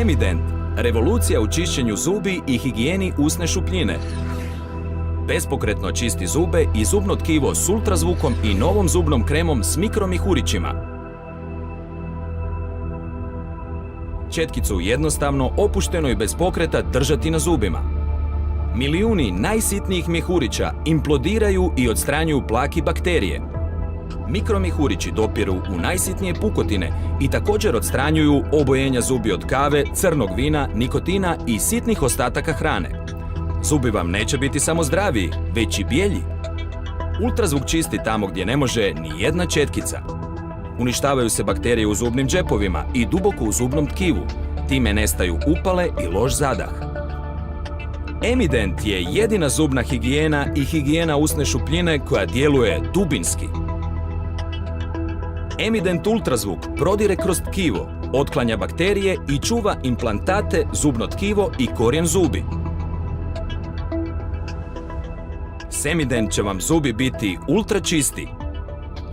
Emident, revolucija u čišćenju zubi i higijeni usne šupljine. Bespokretno čisti zube i zubno tkivo s ultrazvukom i novom zubnom kremom s mikromihurićima. Četkicu jednostavno, opušteno i bez pokreta držati na zubima. Milijuni najsitnijih mihurića implodiraju i odstranjuju plak i bakterije. Mikromihurići dopiru u najsitnije pukotine i također odstranjuju obojenja zubi od kave, crnog vina, nikotina i sitnih ostataka hrane. Zubi vam neće biti samo zdraviji, već i bijelji. Ultrazvuk čisti tamo gdje ne može ni jedna četkica. Uništavaju se bakterije u zubnim džepovima i duboko u zubnom tkivu. Time nestaju upale i loš zadah. Emident je jedina zubna higijena i higijena usne šupljine koja djeluje dubinski. Emident ultrazvuk prodire kroz tkivo, otklanja bakterije i čuva implantate, zubno tkivo i korijen zubi. S Emident će vam zubi biti ultra čisti.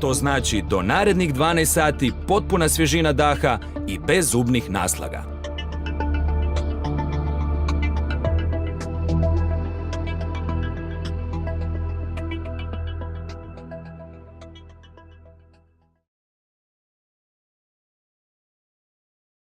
To znači do narednih 12 sati potpuna svježina daha i bez zubnih naslaga.